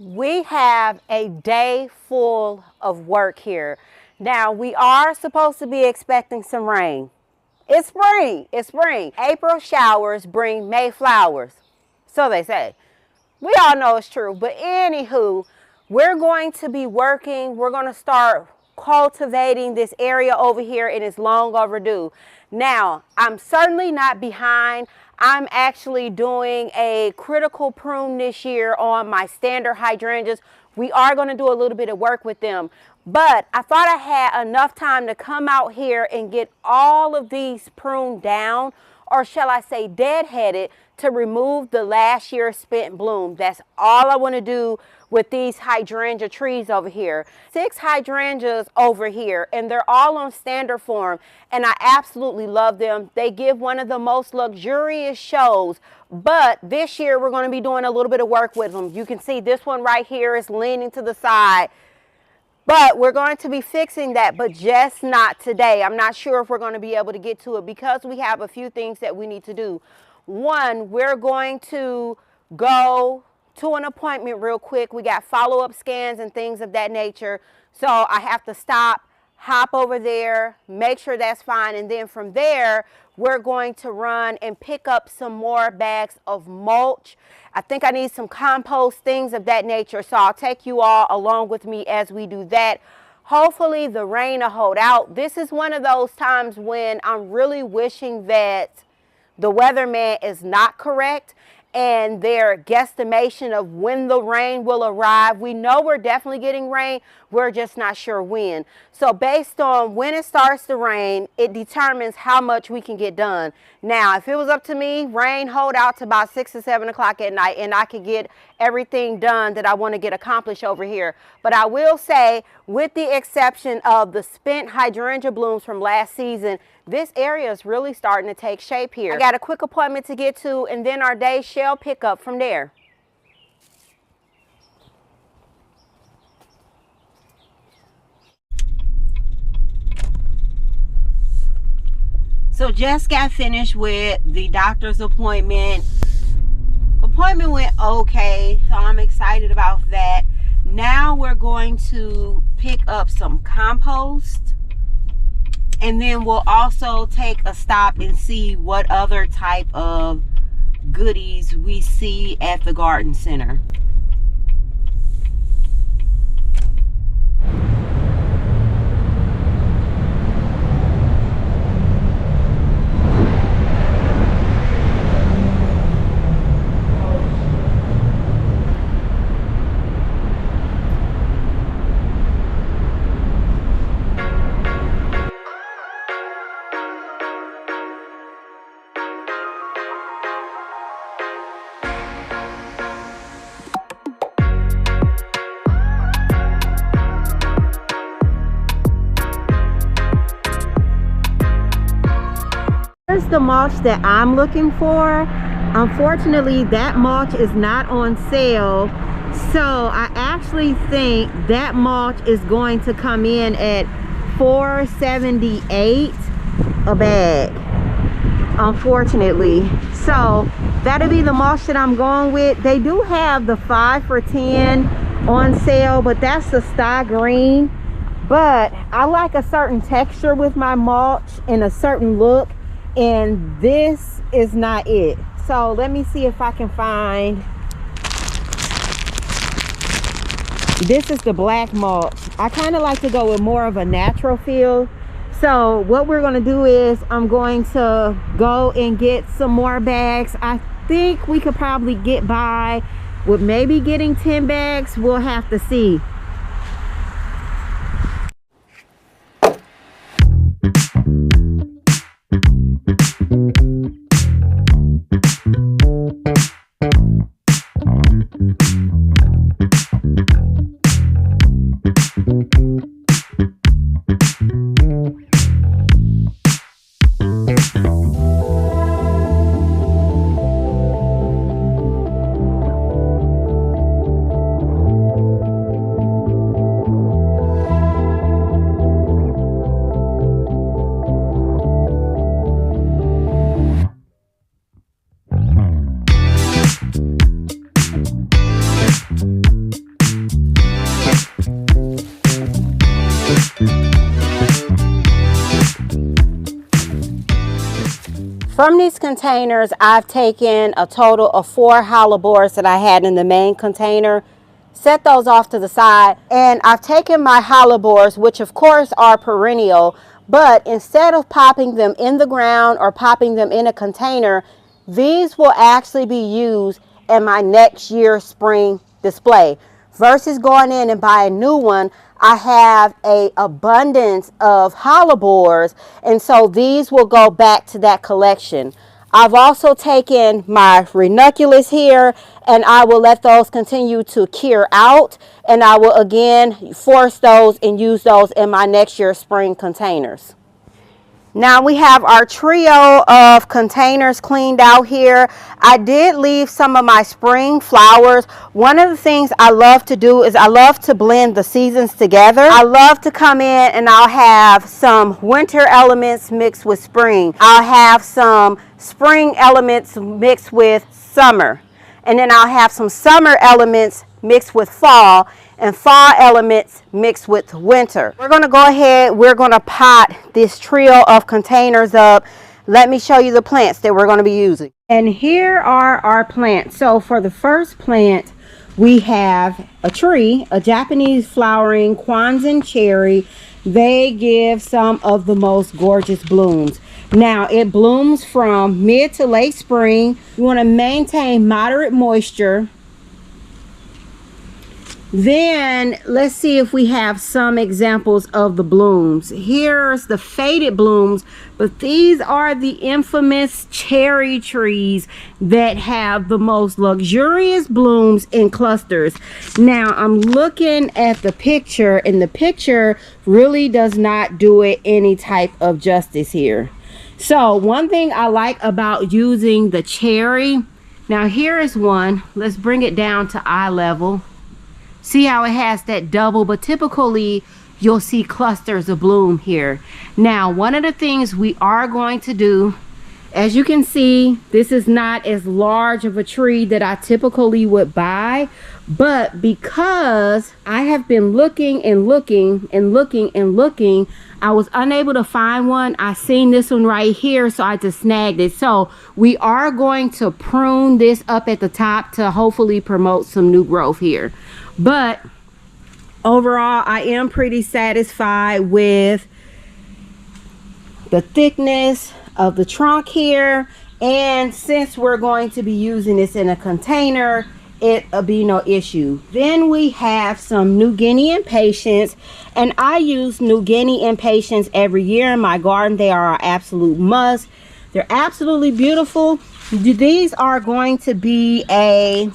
We have a day full of work here. Now, we are supposed to be expecting some rain. It's spring. It's spring. April showers bring May flowers. So they say. We all know it's true. But anywho, we're going to be working. We're going to start cultivating this area over here, and it's long overdue. Now, I'm certainly not behind. I'm actually doing a critical prune this year on my standard hydrangeas. We are going to do a little bit of work with them. But I thought I had enough time to come out here and get all of these pruned down, or shall I say deadheaded, to remove the last year's spent bloom. That's all I want to do with these hydrangea trees over here. 6 hydrangeas over here, and they're all on standard form, and I absolutely love them. They give one of the most luxurious shows. But this year we're going to be doing a little bit of work with them. You can see this one right here is leaning to the side. But we're going to be fixing that, but just not today. I'm not sure if we're going to be able to get to it because we have a few things that we need to do. One, we're going to go to an appointment real quick. We got follow-up scans and things of that nature. So I have to stop, hop over there, make sure that's fine. And then from there, we're going to run and pick up some more bags of mulch. I think I need some compost, things of that nature. So I'll take you all along with me as we do that. Hopefully the rain will hold out. This is one of those times when I'm really wishing that the weatherman is not correct and their guesstimation of when the rain will arrive. We know we're definitely getting rain. We're just not sure when. So based on when it starts to rain, it determines how much we can get done. Now, if it was up to me, rain hold out to about 6 or 7 o'clock at night and I could get everything done that I want to get accomplished over here. But I will say, with the exception of the spent hydrangea blooms from last season, this area is really starting to take shape here. I got a quick appointment to get to, and then our day shall pick up from there. So just got finished with the doctor's appointment. Appointment went okay, so I'm excited about that. Now we're going to pick up some compost, and then we'll also take a stop and see what other type of goodies we see at the garden center. Here's the mulch that I'm looking for. Unfortunately, that mulch is not on sale. So I actually think that mulch is going to come in at $4.78 a bag, unfortunately. So that'll be the mulch that I'm going with. They do have the 5 for $10 on sale, but that's the sky green. But I like a certain texture with my mulch and a certain look, and this is not it. So let me see if I can find. This is the black mulch. I kind of like to go with more of a natural feel. So what we're going to do is I'm going to go and get some more bags. I think we could probably get by with maybe getting 10 bags. We'll have to see. From these containers, I've taken a total of 4 hollow bores that I had in the main container, set those off to the side, and I've taken my hollow bores, which of course are perennial, but instead of popping them in the ground or popping them in a container, these will actually be used in my next year's spring display. Versus going in and buying a new one, I have an abundance of hollow bores, and so these will go back to that collection. I've also taken my ranunculus here, and I will let those continue to cure out, and I will again force those and use those in my next year's spring containers. Now we have our trio of containers cleaned out here. I did leave some of my spring flowers. One of the things I love to do is I love to blend the seasons together. I love to come in and I'll have some winter elements mixed with spring. I'll have some spring elements mixed with summer. And then I'll have some summer elements mixed with fall, and fall elements mixed with winter. We're going to go ahead, we're going to pot this trio of containers up. Let me show you the plants that we're going to be using. And here are our plants. So for the first plant, we have a tree, a Japanese flowering Kwanzaa cherry. They give some of the most gorgeous blooms. Now it blooms from mid to late spring. You want to maintain moderate moisture. Then let's see if we have some examples of the blooms. Here's the faded blooms, but these are the infamous cherry trees that have the most luxurious blooms in clusters. Now I'm looking at the picture, and the picture really does not do it any type of justice here. So one thing I like about using the cherry, now here is one. Let's bring it down to eye level. See how it has that double, but typically you'll see clusters of bloom here. Now, one of the things we are going to do, as you can see, this is not as large of a tree that I typically would buy, but because I have been looking and looking and looking and looking, I was unable to find one. I seen this one right here, so I just snagged it. So we are going to prune this up at the top to hopefully promote some new growth here. But overall, I am pretty satisfied with the thickness of the trunk here. And since we're going to be using this in a container, it'll be no issue. Then we have some New Guinea impatiens, and I use New Guinea impatiens every year in my garden. They are an absolute must. They're absolutely beautiful. These are going to be a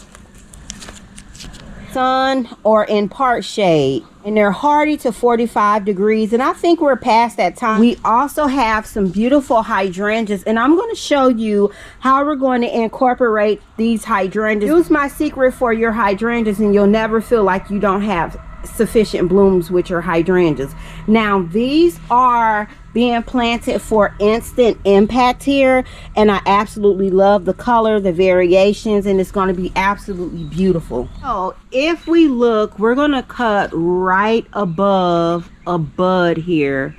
sun or in part shade, and they're hardy to 45 degrees, and I think we're past that time. We also have some beautiful hydrangeas, and I'm going to show you how we're going to incorporate these hydrangeas. Use my secret for your hydrangeas and you'll never feel like you don't have sufficient blooms with your hydrangeas. Now these are being planted for instant impact here, and I absolutely love the color, the variations, and it's going to be absolutely beautiful. So if we look, we're going to cut right above a bud here,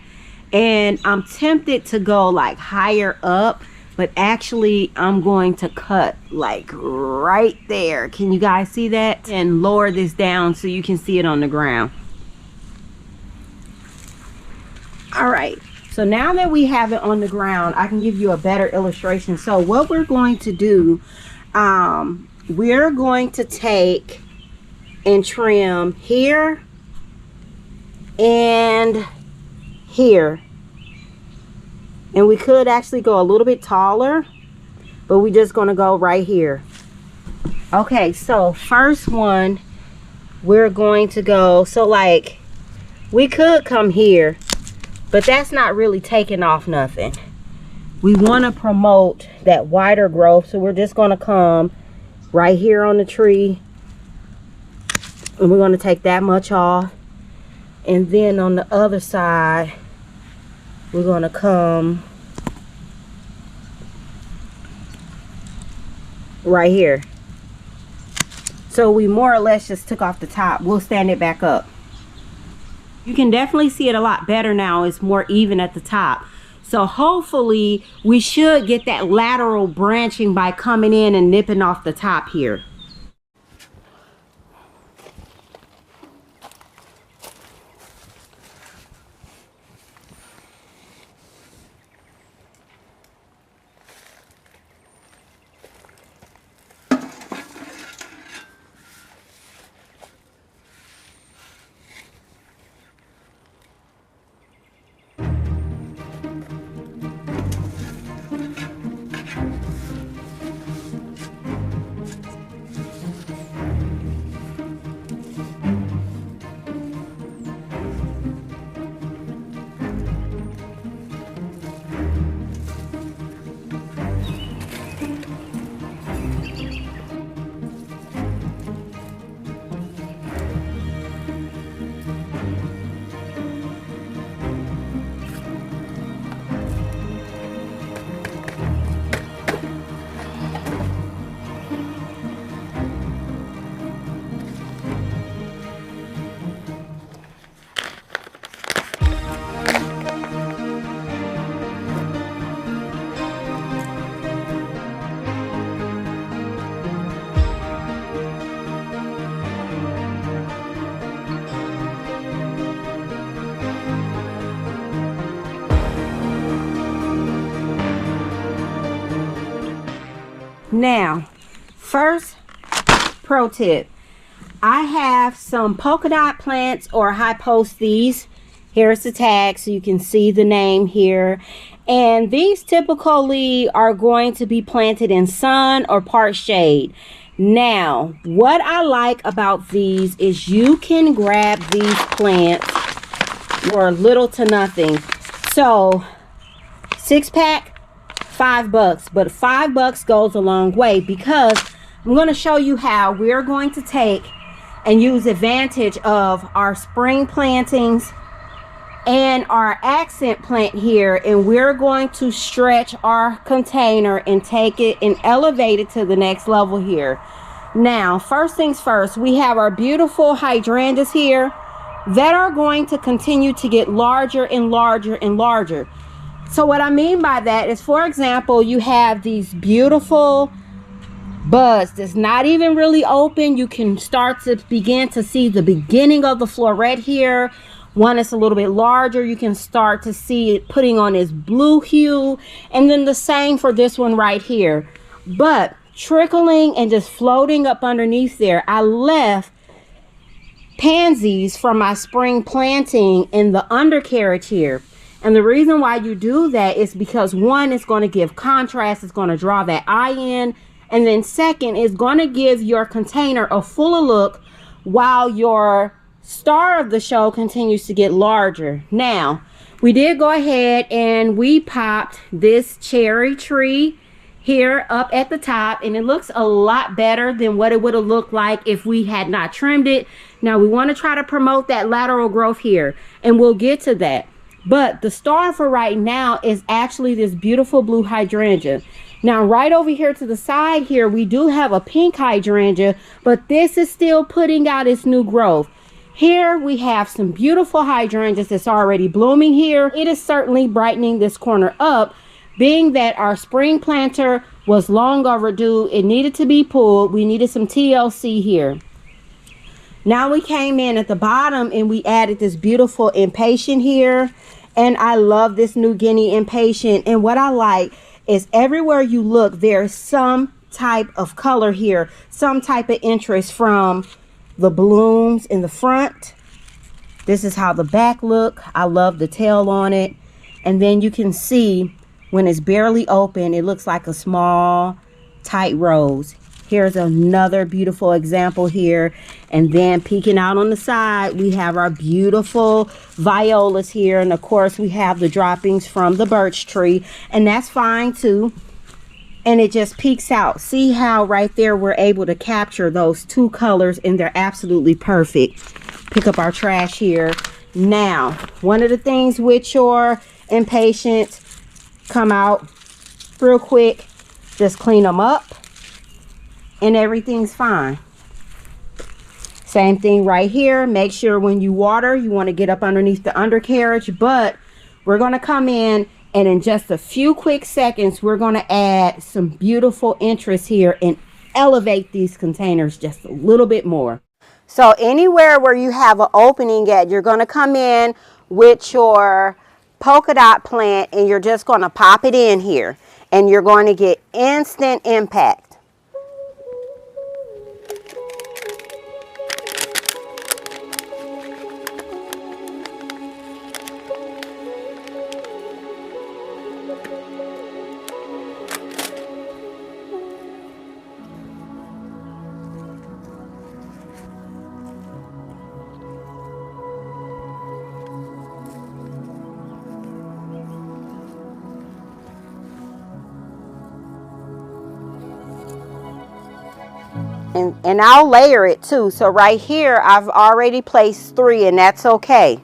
and I'm tempted to go like higher up, but actually I'm going to cut like right there. Can you guys see that? And lower this down so you can see it on the ground. All right, so now that we have it on the ground, I can give you a better illustration. So what we're going to do, we're going to take and trim here and here. And we could actually go a little bit taller, but we're just going to go right here. Okay, so first one, we're going to go, so like we could come here, but that's not really taking off nothing. We want to promote that wider growth, so we're just going to come right here on the tree, and we're going to take that much off. And then on the other side, we're going to come right here. So we more or less just took off the top. We'll stand it back up. You can definitely see it a lot better now. It's more even at the top. So hopefully we should get that lateral branching by coming in and nipping off the top here. Now, first pro tip, I have some polka dot plants, or I post these. Here's the tag so you can see the name here. And these typically are going to be planted in sun or part shade. Now, what I like about these is you can grab these plants for little to nothing. So, 6-pack, $5, but $5 goes a long way, because I'm going to show you how we're going to take and use advantage of our spring plantings and our accent plant here, and we're going to stretch our container and take it and elevate it to the next level here. Now, first things first, we have our beautiful hydrangeas here that are going to continue to get larger and larger and larger. So what I mean by that is, for example, you have these beautiful buds that's not even really open. You can start to begin to see the beginning of the floret here. One is a little bit larger. You can start to see it putting on its blue hue, and then the same for this one right here. But trickling and just floating up underneath there, I left pansies from my spring planting in the undercarriage here. And the reason why you do that is because, one, it's going to give contrast. It's going to draw that eye in. And then second, it's going to give your container a fuller look while your star of the show continues to get larger. Now, we did go ahead and we popped this cherry tree here up at the top, and it looks a lot better than what it would have looked like if we had not trimmed it. Now, we want to try to promote that lateral growth here, and we'll get to that. But the star for right now is actually this beautiful blue hydrangea. Now, right over here to the side here, we do have a pink hydrangea, but this is still putting out its new growth. Here we have some beautiful hydrangeas that's already blooming here. It is certainly brightening this corner up, being that our spring planter was long overdue. It needed to be pulled. We needed some TLC here. Now we came in at the bottom and we added this beautiful impatient here. And I love this New Guinea impatient. And what I like is everywhere you look, there's some type of color here, some type of interest, from the blooms in the front. This is how the back look. I love the tail on it. And then you can see when it's barely open, it looks like a small tight rose. Here's another beautiful example here. And then peeking out on the side, we have our beautiful violas here. And of course, we have the droppings from the birch tree, and that's fine too. And it just peeks out. See how right there we're able to capture those two colors, and they're absolutely perfect. Pick up our trash here. Now, one of the things with your impatiens, come out real quick, just clean them up, and everything's fine. Same thing right here. Make sure when you water, you want to get up underneath the undercarriage, but we're going to come in And in just a few quick seconds, we're going to add some beautiful interest here and elevate these containers just a little bit more. So anywhere where you have an opening at, you're going to come in with your polka dot plant and you're just going to pop it in here. And you're going to get instant impact. And I'll layer it too. So right here, I've already placed 3, and that's okay.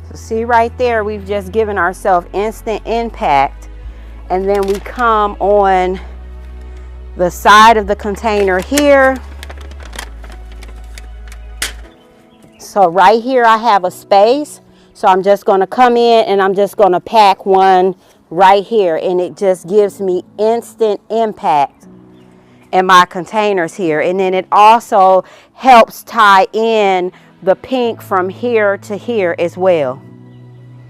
So see right there, we've just given ourselves instant impact. And then we come on the side of the container here. So right here I have a space, so I'm just going to come in and I'm just going to pack one right here, and it just gives me instant impact in my containers here. And then it also helps tie in the pink from here to here as well.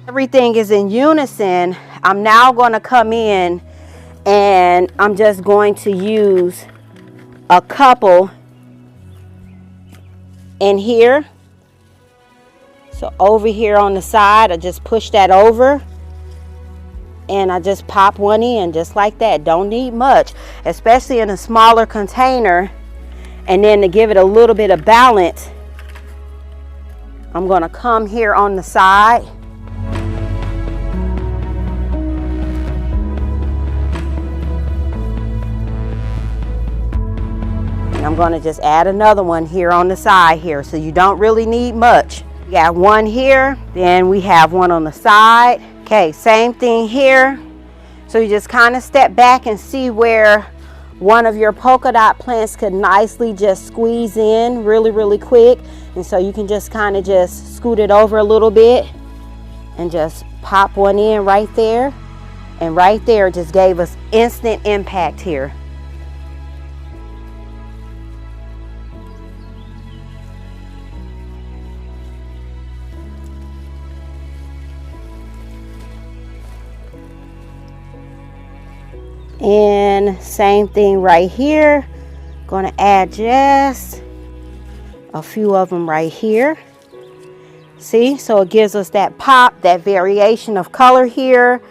Everything is in unison. I'm now going to come in and I'm just going to use a couple in here. So over here on the side, I just push that over and I just pop one in just like that. Don't need much, especially in a smaller container. And then to give it a little bit of balance, I'm going to come here on the side. And I'm going to just add another one here on the side here, so you don't really need much. We got one here, then we have one on the side. Okay, same thing here. So you just kind of step back and see where one of your polka dot plants could nicely just squeeze in really quick. And so you can just kind of just scoot it over a little bit and just pop one in right there. And right there just gave us instant impact here. And same thing right here. Gonna add just a few of them right here. See, so it gives us that pop, that variation of color here.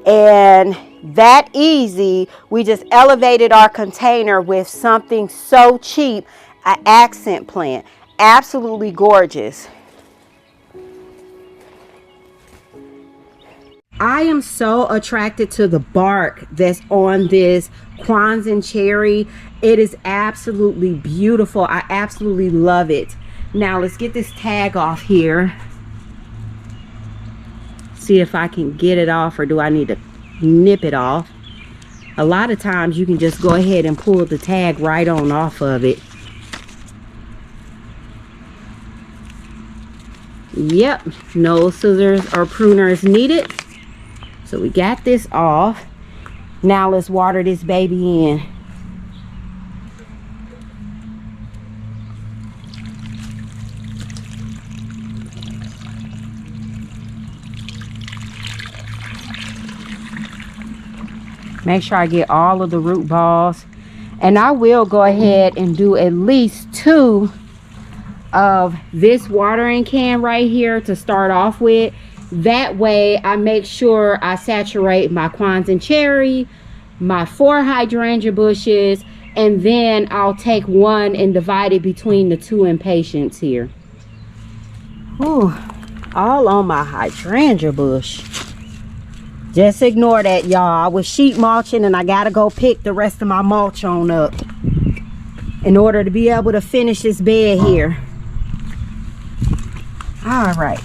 And that easy, we just elevated our container with something so cheap, an accent plant. Absolutely gorgeous. I am so attracted to the bark that's on this Kwanzaa cherry. It is absolutely beautiful. I absolutely love it. Now let's get this tag off here. See if I can get it off, or do I need to nip it off? A lot of times you can just go ahead and pull the tag right on off of it. Yep, no scissors or pruners needed. So we got this off. Now let's water this baby in. Make sure I get all of the root balls. And I will go ahead and do at least 2 of this watering can right here to start off with. That way I make sure I saturate my Kwanzaa cherry, my 4 hydrangea bushes, and then I'll take one and divide it between the 2 impatiens here. Ooh, all on my hydrangea bush. Just ignore that, y'all. I was sheet mulching and I gotta go pick the rest of my mulch on up in order to be able to finish this bed here. All right.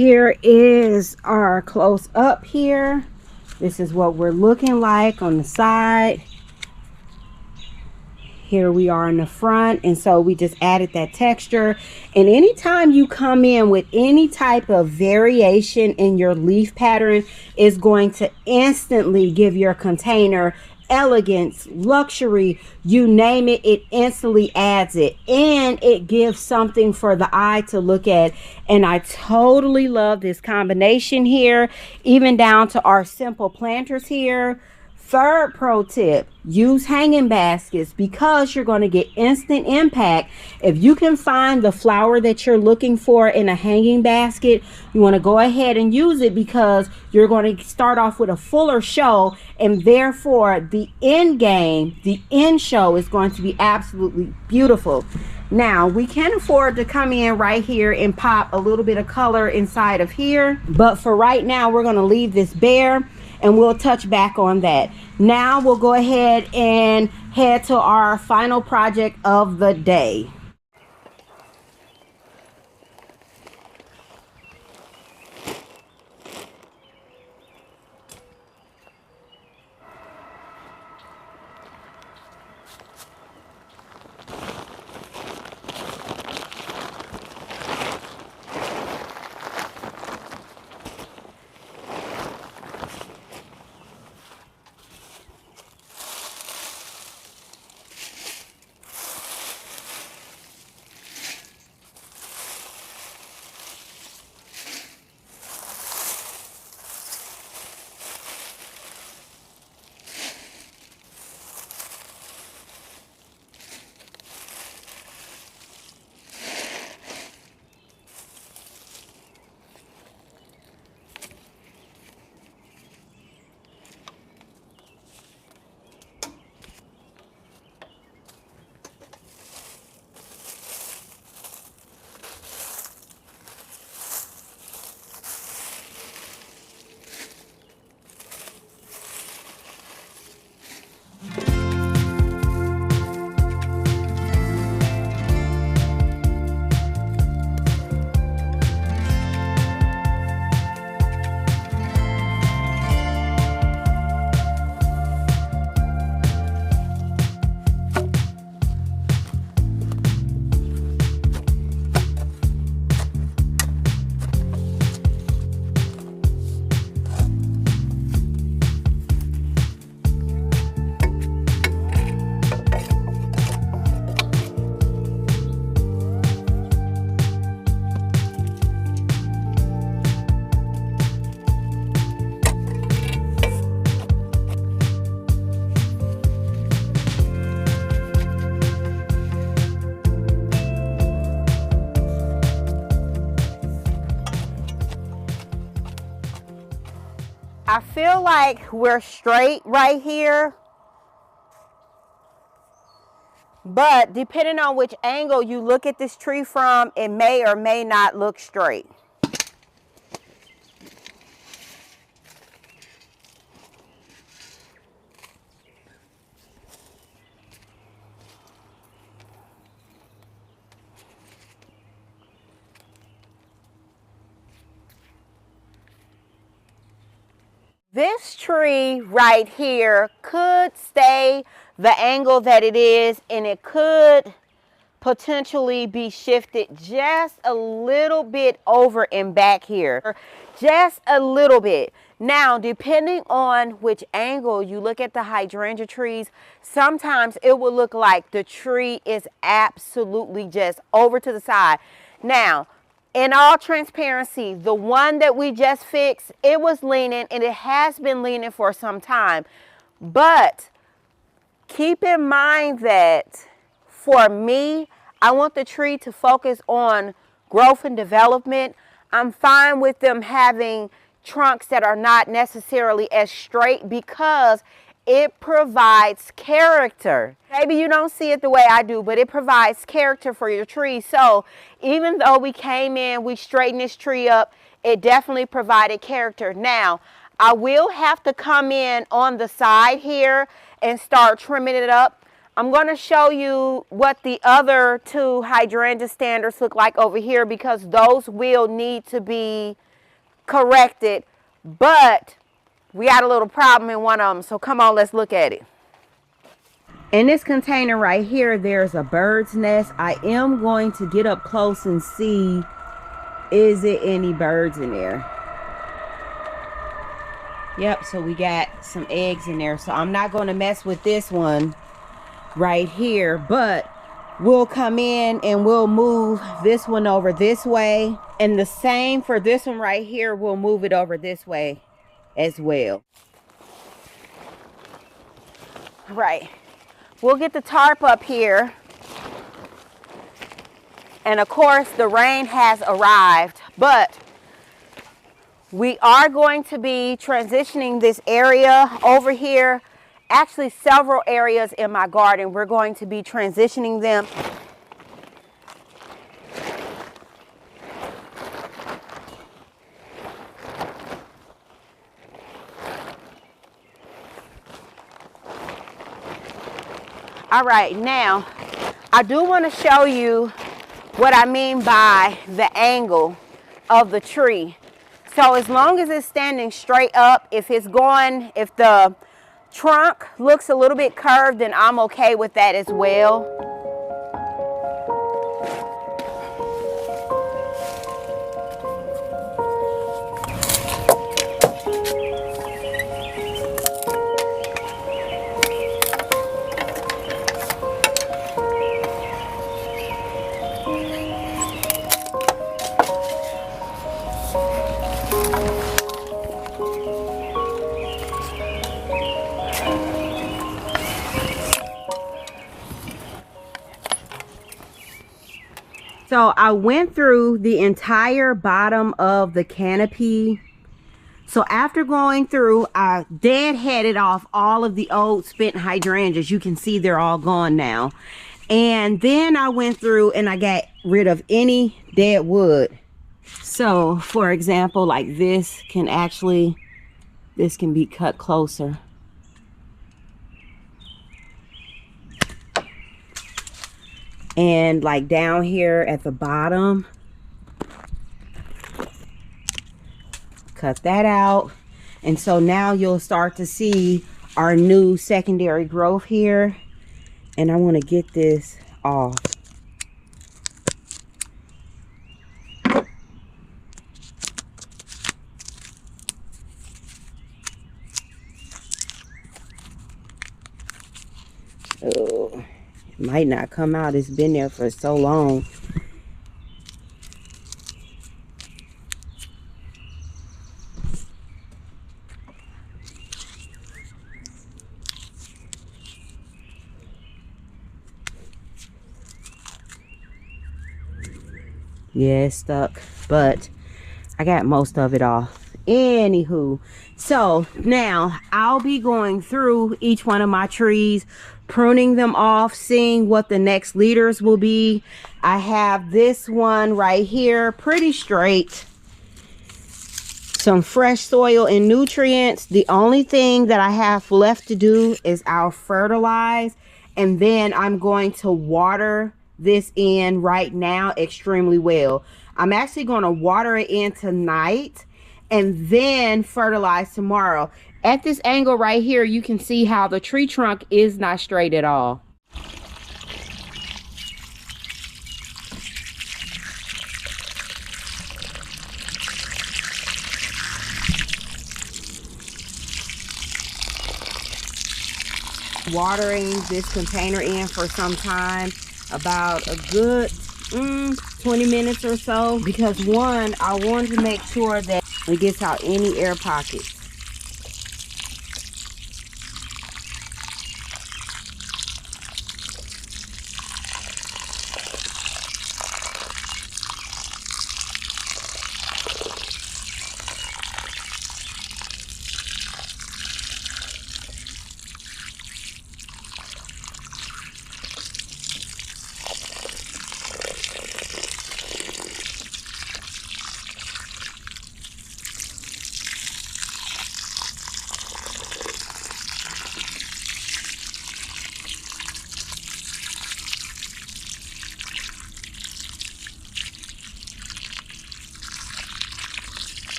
Here is our close up here. This is what we're looking like on the side. Here we are in the front, and so we just added that texture. And anytime you come in with any type of variation in your leaf pattern, is going to instantly give your container elegance, luxury, you name it, it instantly adds it, and it gives something for the eye to look at. And I totally love this combination here, even down to our simple planters here. Third pro tip, use hanging baskets, because you're going to get instant impact. If you can find the flower that you're looking for in a hanging basket, you want to go ahead and use it, because you're going to start off with a fuller show, and therefore the end game, the end show, is going to be absolutely beautiful. Now we can afford to come in right here and pop a little bit of color inside of here, but for right now we're going to leave this bare, and we'll touch back on that. Now we'll go ahead and head to our final project of the day. I feel like we're straight right here, but depending on which angle you look at this tree from, it may or may not look straight. This tree right here could stay the angle that it is, and it could potentially be shifted just a little bit over and back here, just a little bit. Now, depending on which angle you look at the hydrangea trees, sometimes it will look like the tree is absolutely just over to the side. Now, in all transparency, the one that we just fixed, it was leaning, and it has been leaning for some time. But keep in mind that for me, I want the tree to focus on growth and development. I'm fine with them having trunks that are not necessarily as straight, because it provides character. Maybe you don't see it the way I do, but it provides character for your tree. So even though we came in, we straightened this tree up, it definitely provided character. Now, I will have to come in on the side here and start trimming it up. I'm going to show you what the other two hydrangea standards look like over here, because those will need to be corrected, but we got a little problem in one of them. So come on, let's look at it. In this container right here, there's a bird's nest. I am going to get up close and see, is it any birds in there? Yep, so we got some eggs in there. So I'm not going to mess with this one right here, but we'll come in and we'll move this one over this way. And the same for this one right here, we'll move it over this way as well. Right. We'll get the tarp up here. And of course, the rain has arrived, but we are going to be transitioning this area over here. Actually, several areas in my garden, we're going to be transitioning them. All right, now I do want to show you what I mean by the angle of the tree. So as long as it's standing straight up, if the trunk looks a little bit curved, then I'm okay with that as well. So I went through the entire bottom of the canopy. So after going through, I deadheaded off all of the old spent hydrangeas. You can see they're all gone now. And then I went through and I got rid of any dead wood. So for example, like this can be cut closer. And like down here at the bottom, cut that out. And so now you'll start to see our new secondary growth here. And I want to get this off. Oh. Might not come out. It's been there for so long. Yeah, it's stuck, but I got most of it off. Anywho, so now I'll be going through each one of my trees, pruning them off, seeing what the next leaders will be. I have this one right here, pretty straight. Some fresh soil and nutrients. The only thing that I have left to do is I'll fertilize, and then I'm going to water this in right now extremely well. I'm actually going to water it in tonight and then fertilize tomorrow. At this angle right here, you can see how the tree trunk is not straight at all. Watering this container in for some time, about a good 20 minutes or so, because one, I wanted to make sure that it gets out any air pockets.